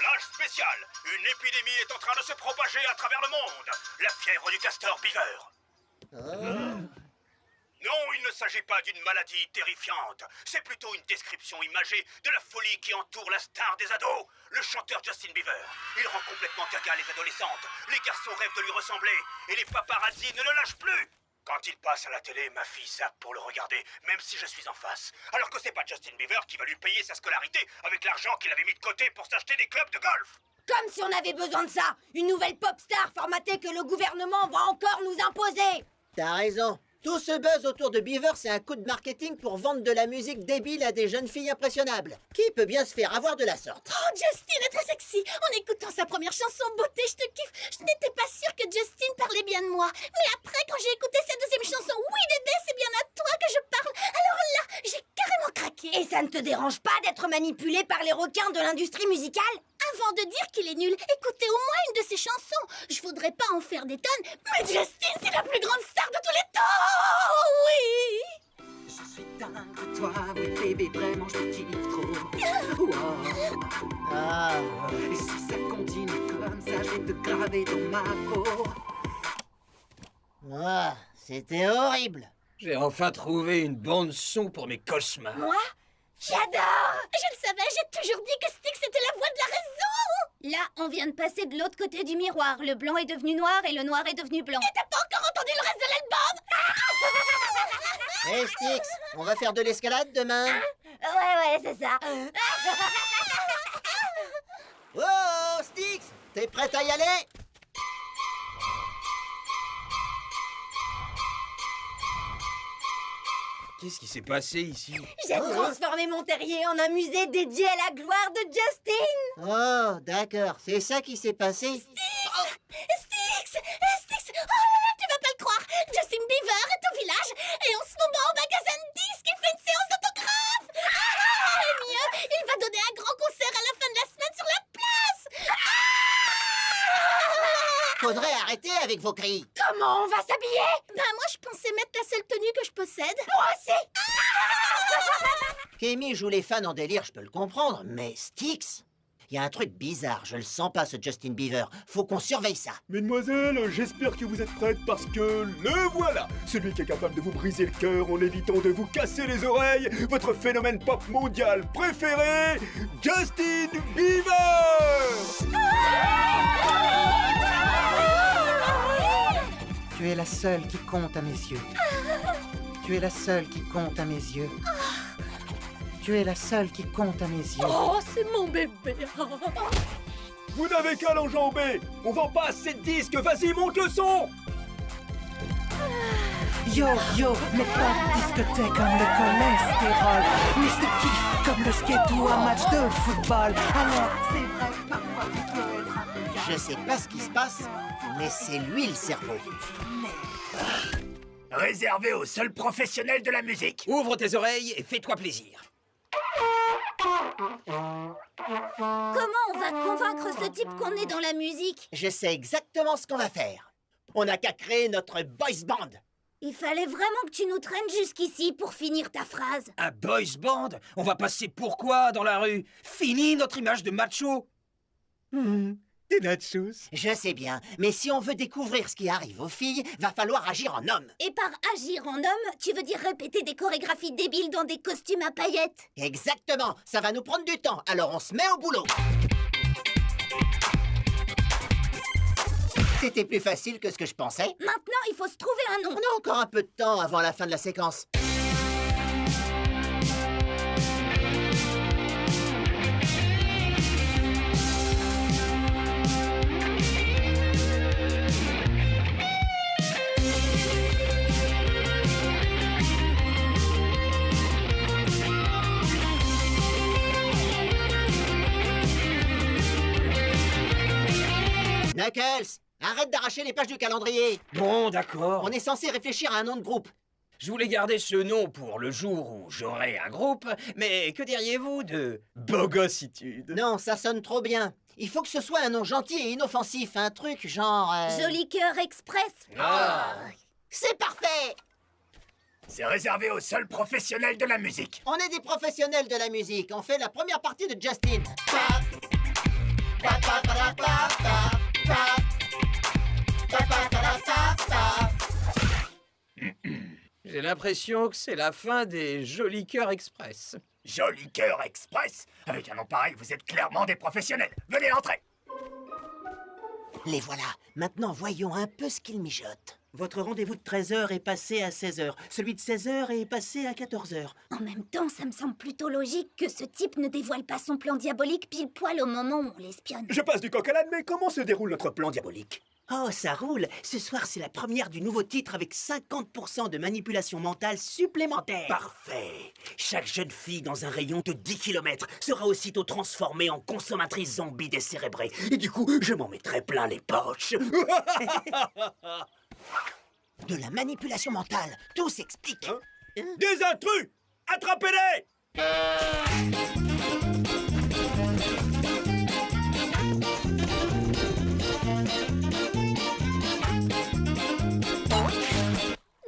Flash spécial. Une épidémie est en train de se propager à travers le monde. La fièvre du castor beaver. Non, il ne s'agit pas d'une maladie terrifiante. C'est plutôt une description imagée de la folie qui entoure la star des ados, le chanteur Justin Bieber. Il rend complètement gaga les adolescentes. Les garçons rêvent de lui ressembler et les paparazzis ne le lâchent plus. Quand il passe à la télé, ma fille zappe pour le regarder, même si je suis en face. Alors que c'est pas Justin Bieber qui va lui payer sa scolarité avec l'argent qu'il avait mis de côté pour s'acheter des clubs de golf. Comme si on avait besoin de ça. Une nouvelle pop star formatée que le gouvernement va encore nous imposer. T'as raison. Tout ce buzz autour de Beaver, c'est un coup de marketing pour vendre de la musique débile à des jeunes filles impressionnables. Qui peut bien se faire avoir de la sorte? Oh, Justin est très sexy. En écoutant sa première chanson Beauté, je te kiffe. Je n'étais pas sûre que Justin parlait bien de moi. Mais après, quand j'ai écouté sa deuxième chanson, Oui Dédé, c'est bien à toi que je parle. Alors là, j'ai carrément craqué. Et ça ne te dérange pas d'être manipulé par les requins de l'industrie musicale? Avant de dire qu'il est nul, écoutez au moins une de ses chansons. Je voudrais pas en faire des tonnes, mais Justin, c'est la plus grande star de tous les temps. Oui. Je suis dingue de toi, oui bébé, vraiment je te kiffe trop. Wow. Ah. Et si ça continue comme ça, je vais te graver dans ma peau. Ah, c'était horrible. J'ai enfin trouvé une bande-son pour mes cauchemars. Moi? J'adore! Je le savais, j'ai toujours dit que Styx était la voix de la raison. Là, on vient de passer de l'autre côté du miroir. Le blanc est devenu noir et le noir est devenu blanc. Et t'as pas encore entendu le reste de l'album? Hé Styx, on va faire de l'escalade demain? Ouais, c'est ça. Oh, Styx, t'es prête à y aller? Qu'est-ce qui s'est passé ici? J'ai transformé mon terrier en un musée dédié à la gloire de Justin. Oh, d'accord, c'est ça qui s'est passé? Styx! Oh là là, tu vas pas le croire. Justin Bieber est au village et en ce moment au magasin de disques, il fait une séance d'autographe. Et mieux, il va donner un grand concert à la fin de la semaine sur la place. Faudrait arrêter avec vos cris. Comment on va s'habiller? Ben moi, je pensais mettre la seule tenue que je possède. Moi aussi. Kémy joue les fans en délire, je peux le comprendre, mais Styx, il y a un truc bizarre, je le sens pas ce Justin Bieber. Faut qu'on surveille ça. Mesdemoiselles, j'espère que vous êtes prêtes parce que le voilà, celui qui est capable de vous briser le cœur en évitant de vous casser les oreilles, votre phénomène pop mondial préféré, Justin Bieber! Tu es la seule qui compte à mes yeux. Tu es la seule qui compte à mes yeux. Tu es la seule qui compte à mes yeux. Oh, c'est mon bébé. Vous n'avez qu'à l'enjamber! On vend pas assez de disques, vas-y, monte le son! Yo, mais pas de discothèque comme le cholestérol. Mais je te kiffe comme le skate ou un match de football. Alors, c'est vrai, parfois tu peux être un peu Je sais pas ce qui se passe, mais c'est lui le cerveau. Réservé aux seuls professionnels de la musique. Ouvre tes oreilles et fais-toi plaisir. Comment on va convaincre ce type qu'on est dans la musique? Je sais exactement ce qu'on va faire. On n'a qu'à créer notre boys band. Il fallait vraiment que tu nous traînes jusqu'ici pour finir ta phrase. Un boys band? On va passer pour quoi dans la rue? Fini notre image de macho. des nachos. Je sais bien, mais si on veut découvrir ce qui arrive aux filles, va falloir agir en homme. Et par agir en homme, tu veux dire répéter des chorégraphies débiles dans des costumes à paillettes? Exactement, ça va nous prendre du temps, alors on se met au boulot. C'était plus facile que ce que je pensais. Maintenant, il faut se trouver un nom. On a encore un peu de temps avant la fin de la séquence. Knuckles, arrête d'arracher les pages du calendrier. Bon, d'accord. On est censé réfléchir à un nom de groupe. Je voulais garder ce nom pour le jour où j'aurai un groupe, mais que diriez-vous de Bogossitude? Non, ça sonne trop bien. Il faut que ce soit un nom gentil et inoffensif, un truc genre... Joli cœur express. C'est parfait! C'est réservé aux seuls professionnels de la musique. On est des professionnels de la musique. On fait la première partie de Justin. J'ai l'impression que c'est la fin des Jolis Cœurs Express. Joli Cœur Express. Avec un nom pareil, vous êtes clairement des professionnels. Venez entrer. Les voilà. Maintenant, voyons un peu ce qu'ils mijotent. Votre rendez-vous de 13h est passé à 16h. Celui de 16h est passé à 14h. En même temps, ça me semble plutôt logique que ce type ne dévoile pas son plan diabolique pile poil au moment où on l'espionne. Je passe du coq à l'âne, mais comment se déroule notre plan diabolique? Oh, ça roule. Ce soir, c'est la première du nouveau titre avec 50% de manipulation mentale supplémentaire. Parfait. Chaque jeune fille dans un rayon de 10 km sera aussitôt transformée en consommatrice zombie décérébrée. Et du coup, je m'en mettrai plein les poches. De la manipulation mentale. Tout s'explique. Des intrus! Attrapez-les!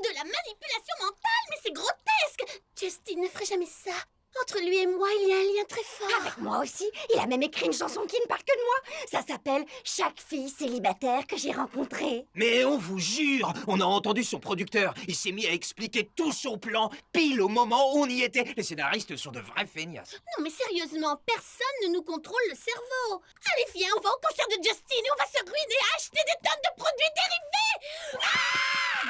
De la manipulation mentale, mais c'est grotesque! Justin ne ferait jamais ça. Entre lui et moi, il y a un lien très fort. Avec moi aussi. Il a même écrit une chanson qui ne parle que de moi. Ça s'appelle « Chaque fille célibataire que j'ai rencontrée ». Mais on vous jure, on a entendu son producteur. Il s'est mis à expliquer tout son plan, pile au moment où on y était. Les scénaristes sont de vrais feignasses. Non mais sérieusement, personne ne nous contrôle le cerveau. Allez viens, on va au concert de Justin et on va se ruiner à acheter des tonnes de produits dérivés.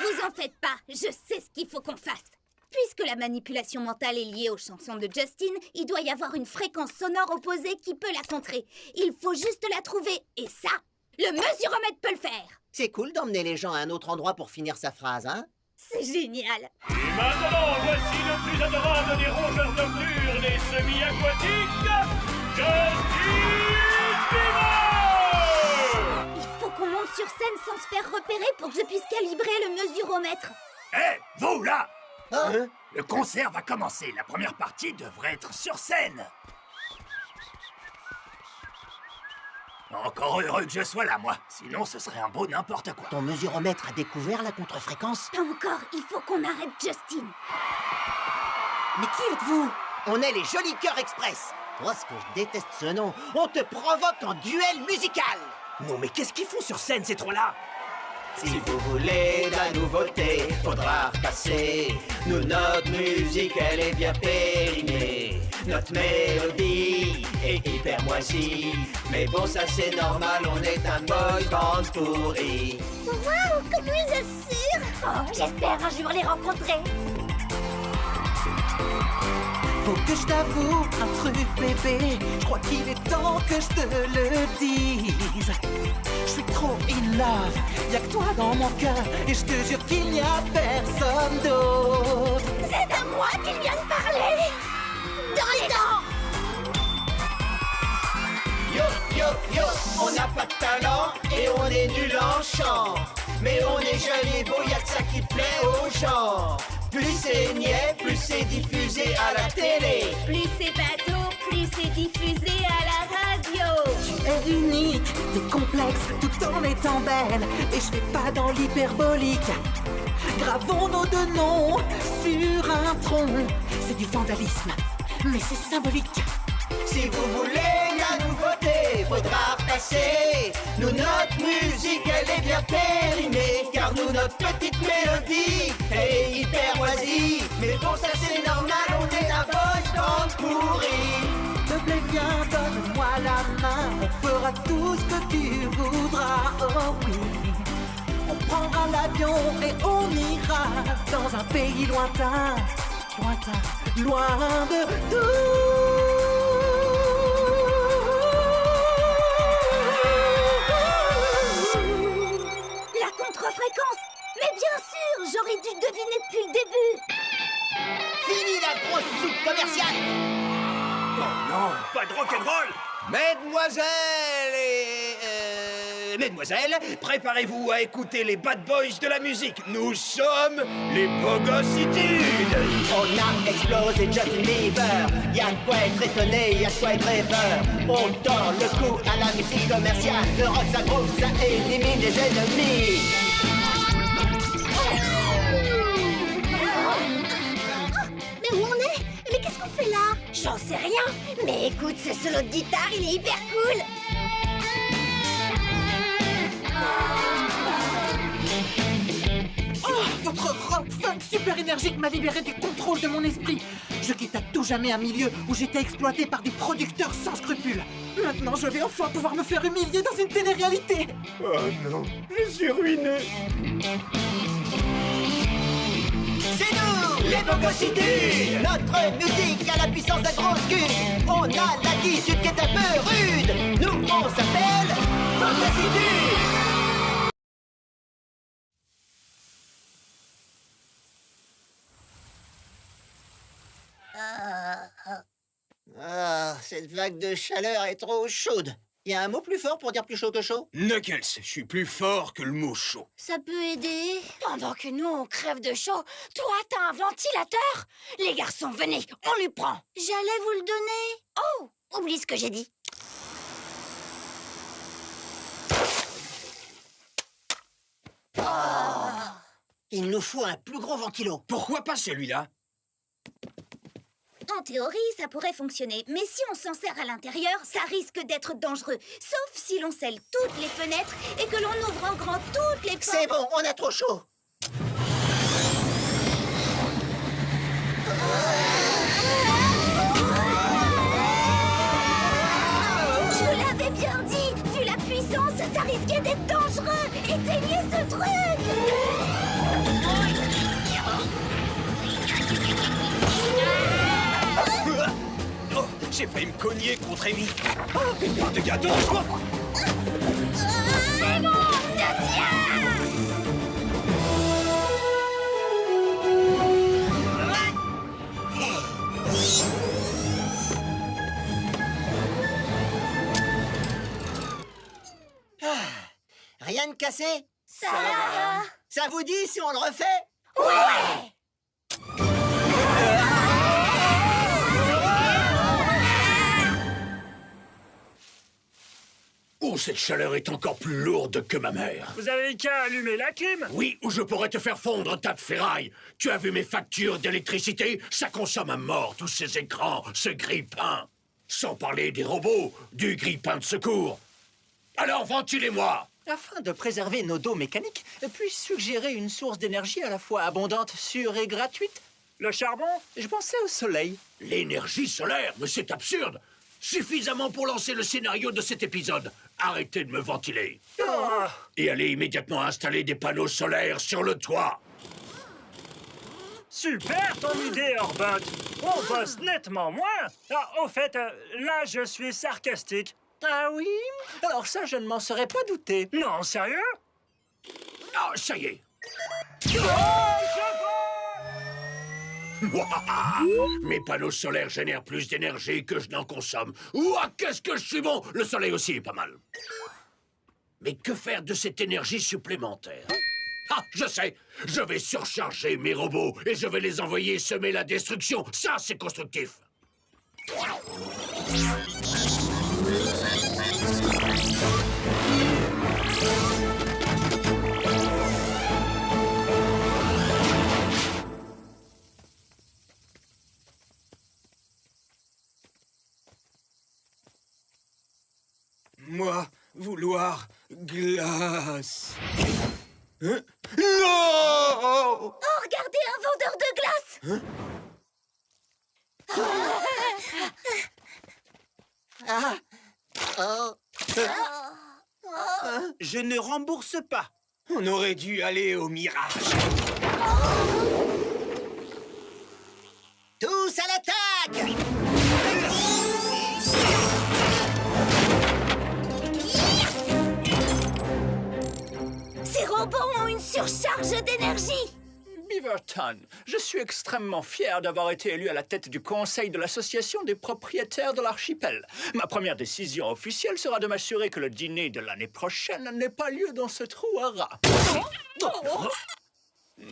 Vous en faites pas, je sais ce qu'il faut qu'on fasse. Puisque la manipulation mentale est liée aux chansons de Justin, il doit y avoir une fréquence sonore opposée qui peut la contrer. Il faut juste la trouver, et ça, le mesuromètre peut le faire. C'est cool d'emmener les gens à un autre endroit pour finir sa phrase, hein? C'est génial. Et maintenant, voici le plus adorable des rongeurs nocturnes et semi-aquatiques, Justin Bieber! Il faut qu'on monte sur scène sans se faire repérer pour que je puisse calibrer le mesuromètre. Hé, vous là! Le concert va commencer. La première partie devrait être sur scène. Encore heureux que je sois là, moi. Sinon, ce serait un beau n'importe quoi. Ton mesuromètre a découvert la contrefréquence? Pas encore, il faut qu'on arrête Justin. Mais qui êtes-vous? On est les Jolis Cœurs Express. Oh, ce que je déteste ce nom. On te provoque en duel musical. Non mais qu'est-ce qu'ils font sur scène ces trois-là? Si vous voulez de la nouveauté, faudra repasser. Nous, notre musique, elle est bien périmée. Notre mélodie est hyper moisie. Mais bon, ça c'est normal, on est un boy band pourri. Waouh, comme ils assurent. Oh, j'espère un jour les rencontrer. Faut que je t'avoue un truc, bébé. Je crois qu'il est temps que je te le dise. Je suis trop in love, y'a que toi dans mon cœur. Et je te jure qu'il n'y a personne d'autre. C'est à moi qu'il vient de parler. Dans les dents. Yo, yo, yo, on n'a pas de talent et on est nul en chant. Mais on est jeunes et beaux, y'a que ça qui plaît aux gens. Plus c'est niais, plus c'est diffusé à la télé. Plus c'est bateau, plus c'est diffusé à la radio. Tu es unique, t'es complexe, tout en étant belle. Et je vais pas dans l'hyperbolique. Gravons nos deux noms sur un tronc. C'est du vandalisme, mais c'est symbolique. Si vous voulez la nouveauté, faudra repasser. Nous, notre musique, elle est bien périmée. Car nous, notre petite mélodie est hyper moisie. Mais bon, ça c'est normal, on est la boy band pourrie. Te plaît bien, donne-moi la main. On fera tout ce que tu voudras, oh oui. On prendra l'avion et on ira dans un pays lointain. Lointain, loin de tout. Fréquence. Mais bien sûr, j'aurais dû deviner depuis le début. Fini la grosse soupe commerciale. Oh non, pas de rock'n'roll. Mesdemoiselles, préparez-vous à écouter les bad boys de la musique. Nous sommes les Bogossitudes. On a explosé Justin Bieber. Y'a de quoi être étonné, y'a de quoi être rêveur. On tord le cou à la musique commerciale. Le rock ça groove, ça élimine les ennemis. Mais où on est? Mais qu'est-ce qu'on fait là? J'en sais rien. Mais écoute, ce solo de guitare, il est hyper cool. Oh, votre rock funk super énergique m'a libéré du contrôle de mon esprit. Je quitte à tout jamais un milieu où j'étais exploité par des producteurs sans scrupules. Maintenant, je vais enfin pouvoir me faire humilier dans une télé-réalité. Oh non, je suis ruiné. C'est nous, les Bogositus. Notre musique a la puissance d'un gros cul. On a l'attitude qui est un peu rude. Nous, on s'appelle Bogositus. Ah, cette vague de chaleur est trop chaude. Il y a un mot plus fort pour dire plus chaud que chaud? Knuckles, je suis plus fort que le mot chaud. Ça peut aider. Pendant que nous, on crève de chaud, toi, t'as un ventilateur? Les garçons, venez, on lui prend. J'allais vous le donner. Oh, oublie ce que j'ai dit. Il nous faut un plus gros ventilo. Pourquoi pas celui-là? En théorie, ça pourrait fonctionner. Mais si on s'en sert à l'intérieur, ça risque d'être dangereux. Sauf si l'on scelle toutes les fenêtres et que l'on ouvre en grand toutes les portes. C'est bon, on a trop chaud. Je vous l'avais bien dit. Vu la puissance, ça risquait d'être dangereux. Éteignez ce truc. Oh, j'ai failli me cogner contre Amy. Oh, de gâteau. C'est bon, je tiens. Rien de cassé? Ça va. Ça vous dit si on le refait? Ouais. Oh, cette chaleur est encore plus lourde que ma mère. Vous avez qu'à allumer la clim. Oui, ou je pourrais te faire fondre un tas de ferraille. Tu as vu mes factures d'électricité? Ça consomme à mort, tous ces écrans, ce grille-pain. Sans parler des robots, du grille-pain de secours. Alors, ventilez-moi. Afin de préserver nos dos mécaniques, puis-je suggérer une source d'énergie à la fois abondante, sûre et gratuite? Le charbon? Je pensais au soleil. L'énergie solaire? Mais c'est absurde. Suffisamment pour lancer le scénario de cet épisode. Arrêtez de me ventiler. Oh. Et allez immédiatement installer des panneaux solaires sur le toit. Super ton idée, Orbot. On bosse nettement moins. Ah, au fait, là, je suis sarcastique. Ah oui? Alors ça, je ne m'en serais pas douté. Non, sérieux? Ah, ça y est. Mes panneaux solaires génèrent plus d'énergie que je n'en consomme. Ouah, qu'est-ce que je suis bon! Le soleil aussi est pas mal. Mais que faire de cette énergie supplémentaire? Ah, je sais! Je vais surcharger mes robots et je vais les envoyer semer la destruction. Ça, c'est constructif. Moi, vouloir glace. Hein? Non! Oh, regardez, un vendeur de glace. Ah. Oh. Je ne rembourse pas. On aurait dû aller au mirage. Tous à l'attaque! Ces robots ont une surcharge d'énergie. Beaverton, je suis extrêmement fier d'avoir été élu à la tête du conseil de l'association des propriétaires de l'archipel. Ma première décision officielle sera de m'assurer que le dîner de l'année prochaine n'ait pas lieu dans ce trou à rats.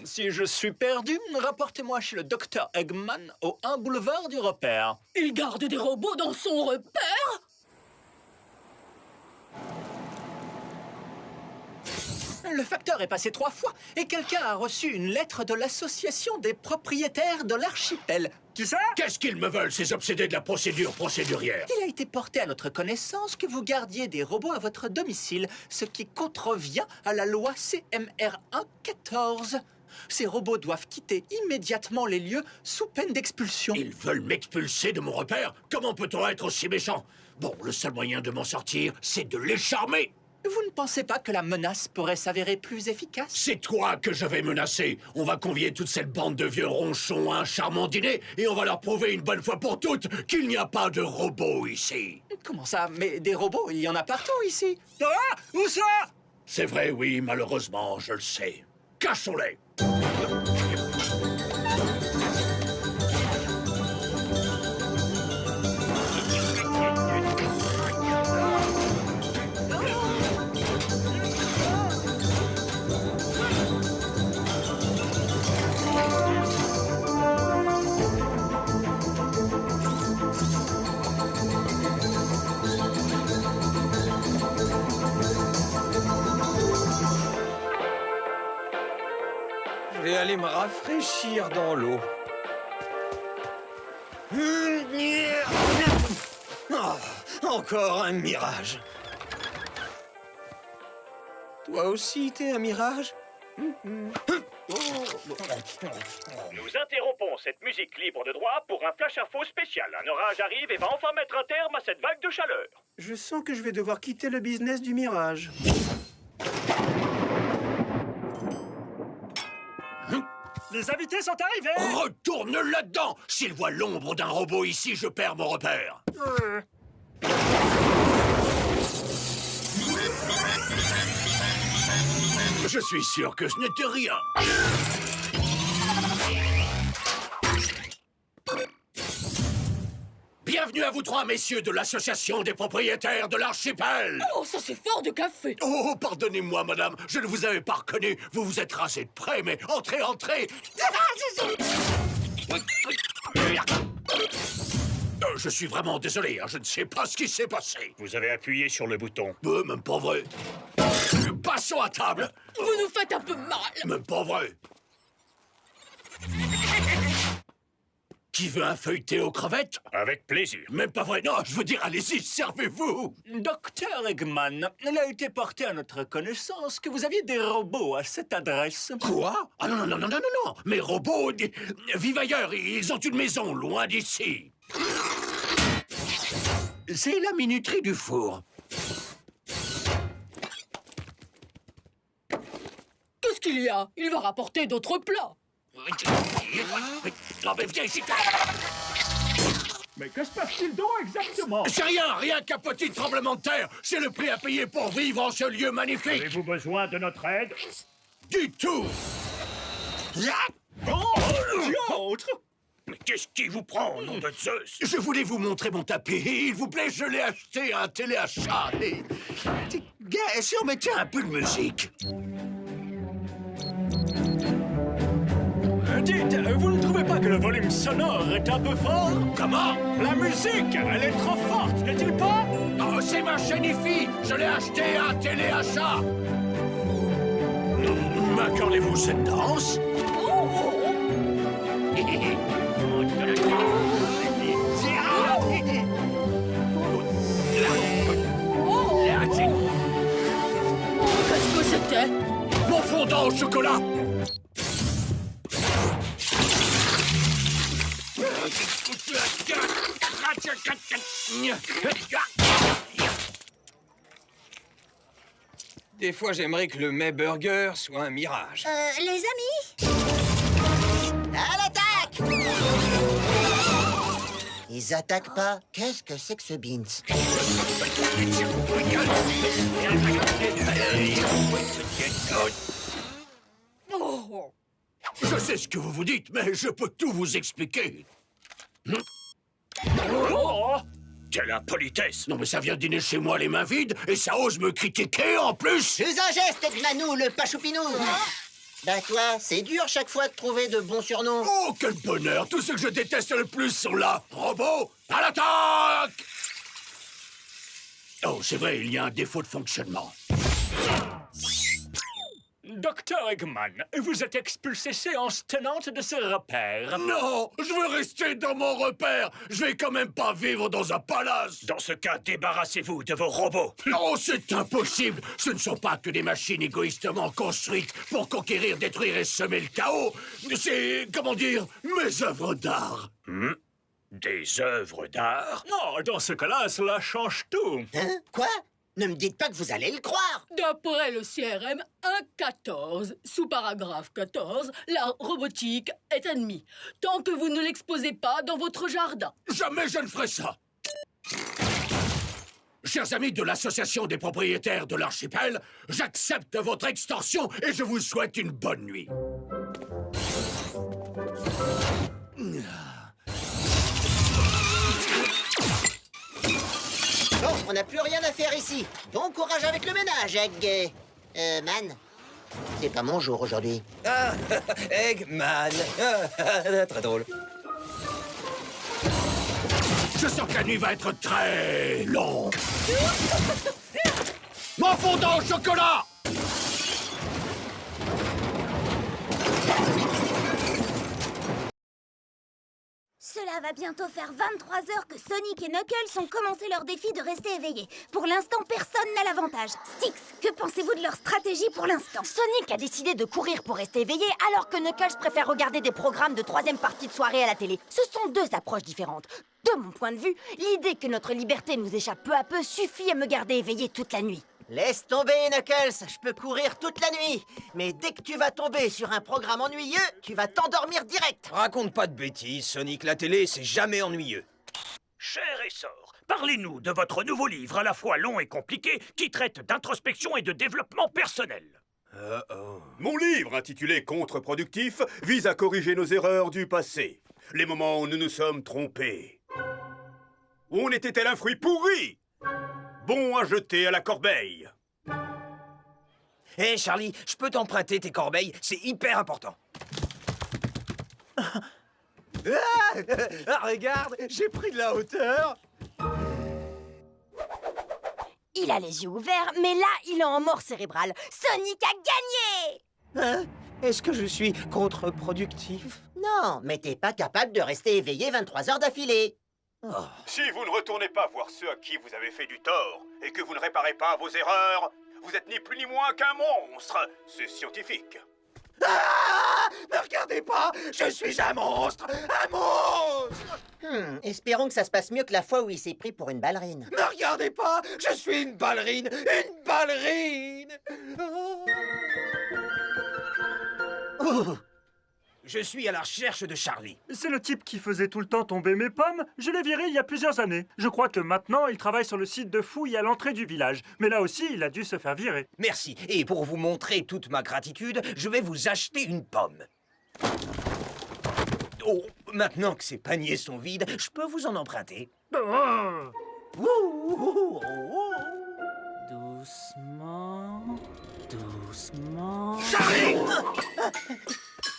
Si je suis perdu, rapportez-moi chez le Dr Eggman au 1 boulevard du Repère. Il garde des robots dans son repère? Le facteur est passé 3 fois et quelqu'un a reçu une lettre de l'association des propriétaires de l'archipel. Qui ça? Qu'est-ce qu'ils me veulent, ces obsédés de la procédure procédurière? Il a été porté à notre connaissance que vous gardiez des robots à votre domicile, ce qui contrevient à la loi CMR 114. Ces robots doivent quitter immédiatement les lieux sous peine d'expulsion. Ils veulent m'expulser de mon repère? Comment peut-on être aussi méchant? Bon, le seul moyen de m'en sortir, c'est de les charmer. Vous ne pensez pas que la menace pourrait s'avérer plus efficace? C'est toi que je vais menacer. On va convier toute cette bande de vieux ronchons à un charmant dîner et on va leur prouver une bonne fois pour toutes qu'il n'y a pas de robots ici. Comment ça? Mais des robots, il y en a partout ici. Ah! Où ça? C'est vrai, oui, malheureusement, je le sais. Cachons-les. Je vais aller me rafraîchir dans l'eau. Oh, encore un mirage. Toi aussi, t'es un mirage? Nous interrompons cette musique libre de droit pour un flash info spécial. Un orage arrive et va enfin mettre un terme à cette vague de chaleur. Je sens que je vais devoir quitter le business du mirage. Les invités sont arrivés! Retourne là-dedans! S'ils voient l'ombre d'un robot ici, je perds mon repère. Je suis sûr que ce n'était rien. Bienvenue à vous trois, messieurs de l'association des propriétaires de l'archipel. Oh, ça c'est fort de café. Oh, pardonnez-moi, madame, je ne vous avais pas reconnu. Vous vous êtes rasé de près, mais entrez, entrez. Je suis vraiment désolé, hein, je ne sais pas ce qui s'est passé. Vous avez appuyé sur le bouton. Même pas vrai. Passons à table. Vous nous faites un peu mal. Même pas vrai. Qui veut un feuilleté aux crevettes? Avec plaisir. Même pas vrai. Non, je veux dire, allez-y, servez-vous. Docteur Eggman, il a été porté à notre connaissance que vous aviez des robots à cette adresse. Quoi? Ah non, non, non, non, non, non. Mes robots vivent ailleurs. Ils ont une maison loin d'ici. C'est la minuterie du four. Qu'est-ce qu'il y a? Il va rapporter d'autres plats. Non, mais viens ici. Mais que se passe-t-il donc exactement? C'est rien qu'un petit tremblement de terre. C'est le prix à payer pour vivre en ce lieu magnifique. Avez-vous besoin de notre aide? Du tout. Autre? Mais qu'est-ce qui vous prend, nom de Zeus? Je voulais vous montrer mon tapis. Il vous plaît, je l'ai acheté à un téléachat. Et... Gars, si on mettait un peu de musique. Dites, vous ne trouvez pas que le volume sonore est un peu fort? Comment? La musique, elle est trop forte, n'est-il pas? Oh, c'est ma chaîne IFI. Je l'ai acheté à un téléachat. M'accordez-vous cette danse? Qu'est-ce que c'était? Mon fondant au chocolat. Des fois, j'aimerais que le mets burger soit un mirage. Les amis? À l'attaque! Ils attaquent pas. Qu'est-ce que c'est que ce Beans? Oh. Je sais ce que vous vous dites, mais je peux tout vous expliquer. Oh. Quelle impolitesse! Non, mais ça vient dîner chez moi les mains vides et ça ose me critiquer en plus. Fais un geste, Eggmanou, le pachoupinou. Bah toi, c'est dur chaque fois de trouver de bons surnoms. Oh, quel bonheur! Tous ceux que je déteste le plus sont là. Robots, à l'attaque! Oh, c'est vrai, il y a un défaut de fonctionnement. Docteur Eggman, vous êtes expulsé séance tenante de ce repère. Non, je veux rester dans mon repère. Je vais quand même pas vivre dans un palace. Dans ce cas, débarrassez-vous de vos robots. Non, c'est impossible. Ce ne sont pas que des machines égoïstement construites pour conquérir, détruire et semer le chaos. C'est, comment dire, mes œuvres d'art. Des œuvres d'art? Non, dans ce cas-là, cela change tout. Hein? Quoi? Ne me dites pas que vous allez le croire. D'après le CRM 1.14, sous paragraphe 14, la robotique est ennemie. Tant que vous ne l'exposez pas dans votre jardin. Jamais je ne ferai ça. Chers amis de l'association des propriétaires de l'archipel, j'accepte votre extorsion et je vous souhaite une bonne nuit. Bon, on n'a plus rien à faire ici. Bon courage avec le ménage, Egg. Man, c'est pas mon jour aujourd'hui. Ah, Eggman. Très drôle. Je sens que la nuit va être très longue. Mon fondant au chocolat! Cela va bientôt faire 23 heures que Sonic et Knuckles ont commencé leur défi de rester éveillés. Pour l'instant, personne n'a l'avantage. Styx, que pensez-vous de leur stratégie pour l'instant? Sonic a décidé de courir pour rester éveillé, alors que Knuckles préfère regarder des programmes de troisième partie de soirée à la télé. Ce sont deux approches différentes. De mon point de vue, l'idée que notre liberté nous échappe peu à peu suffit à me garder éveillé toute la nuit. Laisse tomber, Knuckles, je peux courir toute la nuit. Mais dès que tu vas tomber sur un programme ennuyeux, tu vas t'endormir direct. Raconte pas de bêtises, Sonic. La télé, c'est jamais ennuyeux. Cher Essor, parlez-nous de votre nouveau livre à la fois long et compliqué qui traite d'introspection et de développement personnel. Mon livre, intitulé Contre-productif, vise à corriger nos erreurs du passé. Les moments où nous nous sommes trompés. Où on était tel un fruit pourri, bon à jeter à la corbeille. Hé, Charlie, je peux t'emprunter tes corbeilles, c'est hyper important. Regarde, j'ai pris de la hauteur. Il a les yeux ouverts, mais là, il est en mort cérébrale. Sonic a gagné! Hein? Est-ce que je suis contre-productif? Non, mais t'es pas capable de rester éveillé 23 heures d'affilée. Si vous ne retournez pas voir ceux à qui vous avez fait du tort et que vous ne réparez pas vos erreurs, vous êtes ni plus ni moins qu'un monstre. C'est scientifique. Ah! Ne regardez pas! Je suis un monstre! Un monstre! Espérons que ça se passe mieux que la fois où il s'est pris pour une ballerine. Ne regardez pas! Je suis une ballerine! Une ballerine! Oh. Je suis à la recherche de Charlie. C'est le type qui faisait tout le temps tomber mes pommes. Je l'ai viré il y a plusieurs années. Je crois que maintenant, il travaille sur le site de fouilles à l'entrée du village. Mais là aussi, il a dû se faire virer. Merci. Et pour vous montrer toute ma gratitude, je vais vous acheter une pomme. Oh, maintenant que ces paniers sont vides, je peux vous en emprunter. Doucement... Doucement... Charlie!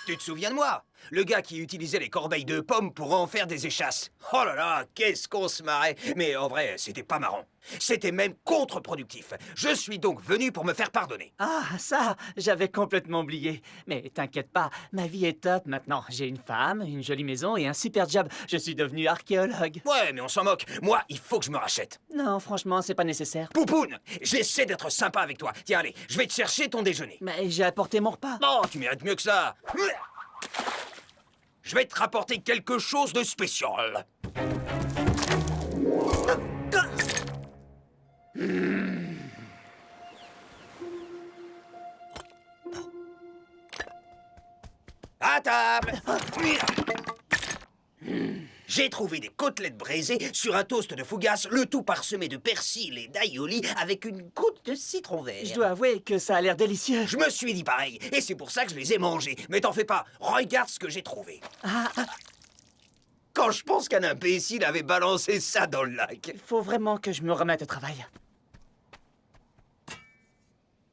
Tu te souviens de moi? Le gars qui utilisait les corbeilles de pommes pour en faire des échasses. Oh là là, qu'est-ce qu'on se marrait. Mais en vrai, c'était pas marrant. C'était même contre-productif. Je suis donc venu pour me faire pardonner. Ah, ça, j'avais complètement oublié. Mais t'inquiète pas, ma vie est top maintenant. J'ai une femme, une jolie maison et un super job. Je suis devenu archéologue. Ouais, mais on s'en moque. Moi, il faut que je me rachète. Non, franchement, c'est pas nécessaire. Poupoune, j'essaie d'être sympa avec toi. Tiens, allez, je vais te chercher ton déjeuner. Mais j'ai apporté mon repas. Oh, tu mérites mieux que ça. Je vais te rapporter quelque chose de spécial. À table. J'ai trouvé des côtelettes braisées sur un toast de fougasse, le tout parsemé de persil et d'aïoli avec une goutte de citron vert. Je dois avouer que ça a l'air délicieux. Je me suis dit pareil, et c'est pour ça que je les ai mangés. Mais t'en fais pas, regarde ce que j'ai trouvé. Quand je pense qu'un imbécile avait balancé ça dans le lac. Il faut vraiment que je me remette au travail.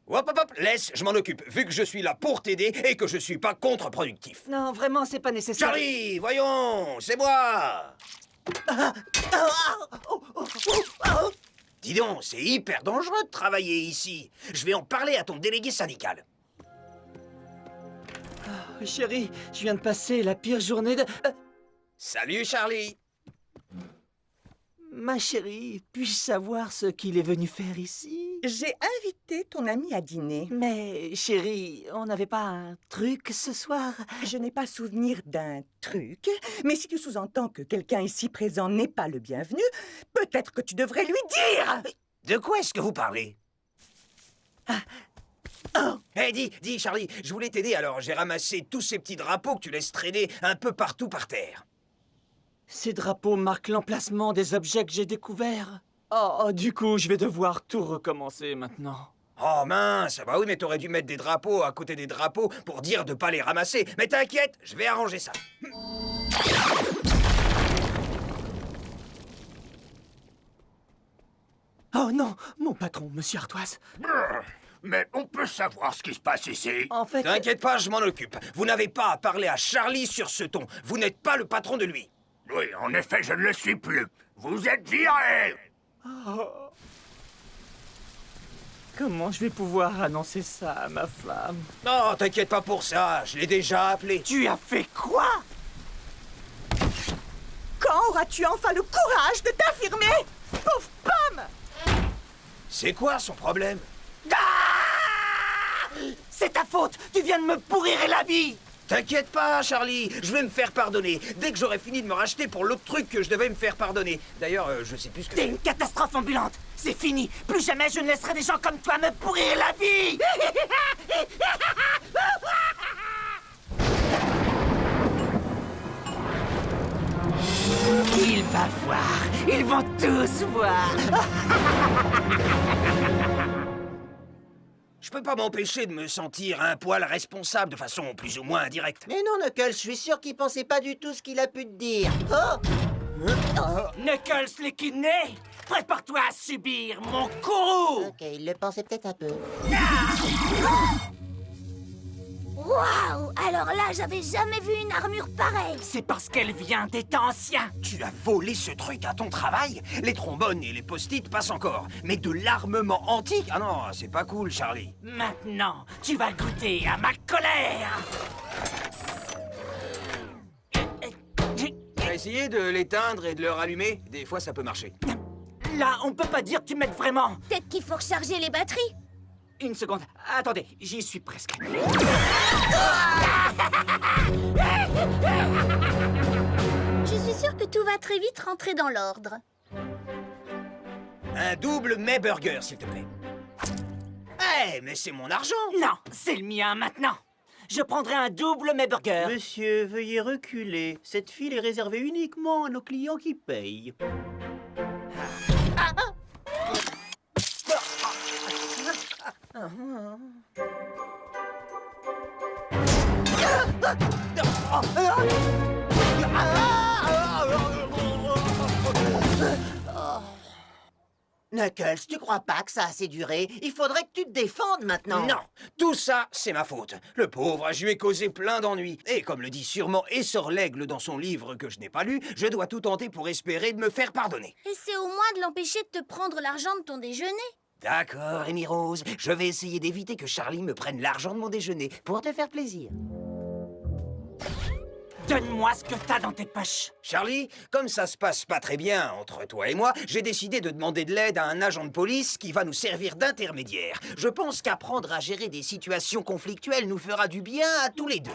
Hop, hop, hop, laisse, je m'en occupe, vu que je suis là pour t'aider et que je suis pas contre-productif. Non, vraiment, c'est pas nécessaire. Charlie, voyons, c'est moi. Dis donc, c'est hyper dangereux de travailler ici. Je vais en parler à ton délégué syndical. Chérie, je viens de passer la pire journée de... Salut, Charlie. Ma chérie, puis-je savoir ce qu'il est venu faire ici? J'ai invité ton ami à dîner. Mais, chérie, on n'avait pas un truc ce soir? Je n'ai pas souvenir d'un truc, mais si tu sous-entends que quelqu'un ici présent n'est pas le bienvenu, peut-être que tu devrais lui dire! De quoi est-ce que vous parlez? Hé, dis, Charlie, je voulais t'aider, alors j'ai ramassé tous ces petits drapeaux que tu laisses traîner un peu partout par terre. Ces drapeaux marquent l'emplacement des objets que j'ai découverts. Oh, du coup, je vais devoir tout recommencer maintenant. Oh mince, bah oui, mais t'aurais dû mettre des drapeaux à côté des drapeaux pour dire de pas les ramasser. Mais t'inquiète, je vais arranger ça. Oh non, mon patron, monsieur Artois. Mais on peut savoir ce qui se passe ici. En fait... T'inquiète pas, je m'en occupe. Vous n'avez pas à parler à Charlie sur ce ton. Vous n'êtes pas le patron de lui. Oui, en effet, je ne le suis plus. Vous êtes viré. Oh. Comment je vais pouvoir annoncer ça à ma femme? Non, t'inquiète pas pour ça, je l'ai déjà appelé. Tu as fait quoi? Quand auras-tu enfin le courage de t'affirmer? Pauvre pomme! C'est quoi son problème? Ah! C'est ta faute! Tu viens de me pourrir la vie! T'inquiète pas, Charlie, je vais me faire pardonner. Dès que j'aurai fini de me racheter pour l'autre truc que je devais me faire pardonner. D'ailleurs, je sais plus ce que... T'es une catastrophe ambulante! C'est fini! Plus jamais je ne laisserai des gens comme toi me pourrir la vie! Il va voir! Ils vont tous voir! Je peux pas m'empêcher de me sentir un poil responsable de façon plus ou moins indirecte. Mais non, Knuckles, je suis sûr qu'il pensait pas du tout ce qu'il a pu te dire. Oh! Knuckles l'équiné! Prépare-toi à subir mon courroux! Ok, il le pensait peut-être un peu. Waouh! Alors là, j'avais jamais vu une armure pareille. C'est parce qu'elle vient des temps anciens. Tu as volé ce truc à ton travail? Les trombones et les post-it passent encore. Mais de l'armement antique? Ah non, c'est pas cool, Charlie. Maintenant, tu vas goûter à ma colère! Tu as essayé de l'éteindre et de le rallumer? Des fois, ça peut marcher. Là, on peut pas dire que tu m'aides vraiment. Peut-être qu'il faut recharger les batteries. Une seconde. Attendez, j'y suis presque. Je suis sûre que tout va très vite rentrer dans l'ordre. Un double mets burger, s'il te plaît. Eh, mais c'est mon argent! Non, c'est le mien maintenant. Je prendrai un double mets burger. Monsieur, veuillez reculer. Cette file est réservée uniquement à nos clients qui payent. Knuckles, tu crois pas que ça a assez duré? Il faudrait que tu te défendes maintenant. Non, tout ça, c'est ma faute. Le pauvre, je lui ai causé plein d'ennuis. Et comme le dit sûrement Essor l'Aigle dans son livre que je n'ai pas lu, je dois tout tenter pour espérer de me faire pardonner. Essaie au moins de l'empêcher de te prendre l'argent de ton déjeuner. D'accord, Amy Rose. Je vais essayer d'éviter que Charlie me prenne l'argent de mon déjeuner pour te faire plaisir. Donne-moi ce que t'as dans tes poches. Charlie, comme ça se passe pas très bien entre toi et moi, j'ai décidé de demander de l'aide à un agent de police qui va nous servir d'intermédiaire. Je pense qu'apprendre à gérer des situations conflictuelles nous fera du bien à tous les deux.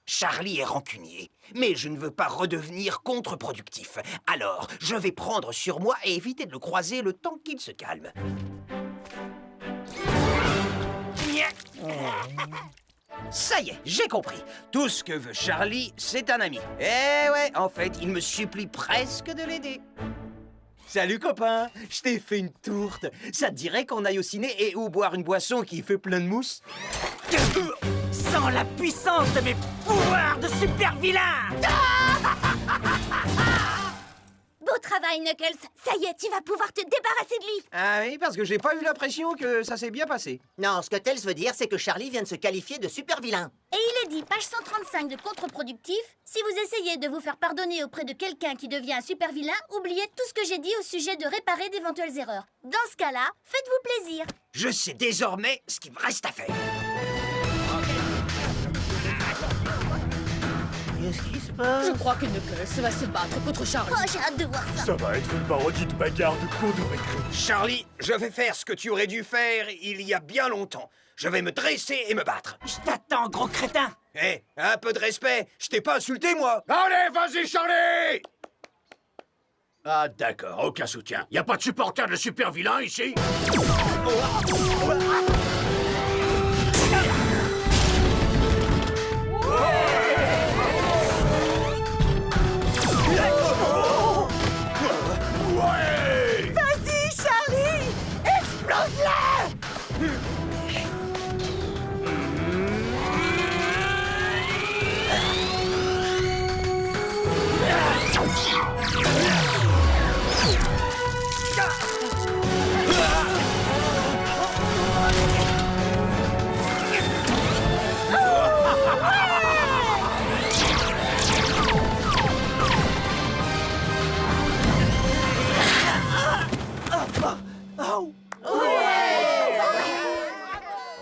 Charlie est rancunier, mais je ne veux pas redevenir contre-productif. Alors, je vais prendre sur moi et éviter de le croiser le temps qu'il se calme. Ça y est, j'ai compris. Tout ce que veut Charlie, c'est un ami. Eh ouais, en fait, il me supplie presque de l'aider. Salut copain, je t'ai fait une tourte. Ça te dirait qu'on aille au ciné et ou boire une boisson qui fait plein de mousse? Sans la puissance de mes pouvoirs de super vilain! Beau travail, Knuckles. Ça y est, tu vas pouvoir te débarrasser de lui. Ah oui, parce que j'ai pas eu l'impression que ça s'est bien passé. Non, ce que Tails veut dire, c'est que Charlie vient de se qualifier de super vilain. Et il est dit, page 135 de contre-productif, si vous essayez de vous faire pardonner auprès de quelqu'un qui devient un super vilain, oubliez tout ce que j'ai dit au sujet de réparer d'éventuelles erreurs. Dans ce cas-là, faites-vous plaisir. Je sais désormais ce qu'il me reste à faire. Qu'est-ce qui se passe? Je crois que Knuckles va se battre contre Charlie. Oh, j'ai hâte de voir ça. Ça va être une parodie de bagarre de cours de récré. Charlie, je vais faire ce que tu aurais dû faire il y a bien longtemps. Je vais me dresser et me battre. Je t'attends, gros crétin. Hé, un peu de respect. Je t'ai pas insulté, moi. Allez, vas-y, Charlie! Ah, d'accord, aucun soutien. Y a pas de supporter de super vilain ici? Vas-y, Charlie! Explose-la!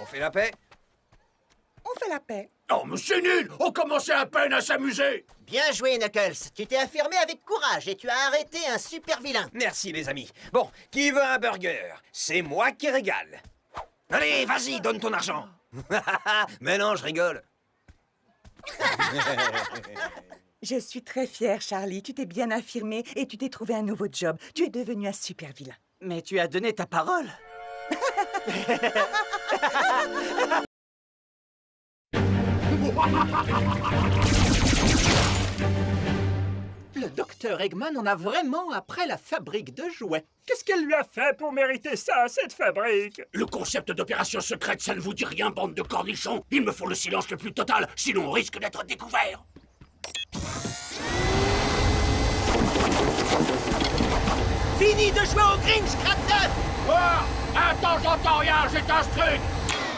On fait la paix? On fait la paix. Oh, mais c'est nul! On commençait à peine à s'amuser! Bien joué, Knuckles. Tu t'es affirmé avec courage et tu as arrêté un super vilain. Merci, les amis. Bon, qui veut un burger? C'est moi qui régale. Allez, vas-y, donne ton argent. Mais non, je rigole. Je suis très fière, Charlie. Tu t'es bien affirmé et tu t'es trouvé un nouveau job. Tu es devenu un super vilain. Mais tu as donné ta parole. Le docteur Eggman en a vraiment après la fabrique de jouets. Qu'est-ce qu'elle lui a fait pour mériter ça, cette fabrique? Le concept d'opération secrète, ça ne vous dit rien, bande de cornichons? Il me faut le silence le plus total, sinon on risque d'être découvert. Fini de jouer au Grinch, Crap-Neuf! Quoi? Attends, j'entends rien, j'ai un truc!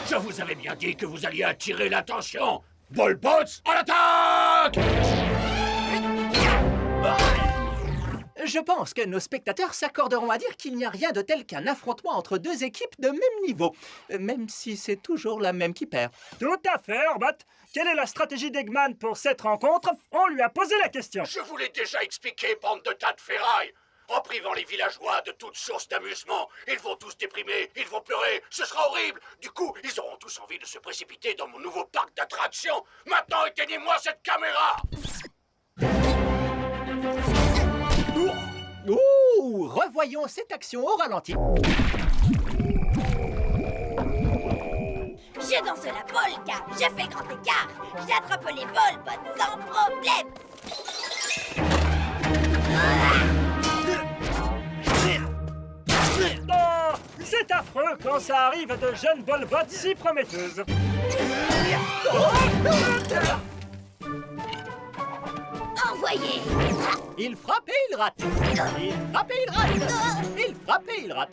Je vous avais bien dit que vous alliez attirer l'attention. Ballbots, à l'attaque! Je pense que nos spectateurs s'accorderont à dire qu'il n'y a rien de tel qu'un affrontement entre deux équipes de même niveau, même si c'est toujours la même qui perd. Tout à fait, Orbot. Quelle est la stratégie d'Eggman pour cette rencontre? On lui a posé la question. Je vous l'ai déjà expliqué, bande de tas de ferrailles. En privant les villageois de toute source d'amusement, ils vont tous déprimer, ils vont pleurer, ce sera horrible. Du coup, ils auront tous envie de se précipiter dans mon nouveau parc d'attractions. Maintenant, éteignez-moi cette caméra! Ouh, revoyons cette action au ralenti. Je danse la polka, je fais grand écart, j'attrape les Ballbots sans problème. Oh, c'est affreux quand ça arrive à de jeunes Ballbots si prometteuses. Envoyez. Il frappe et il rate. Il frappe et il rate. Il frappe et il rate.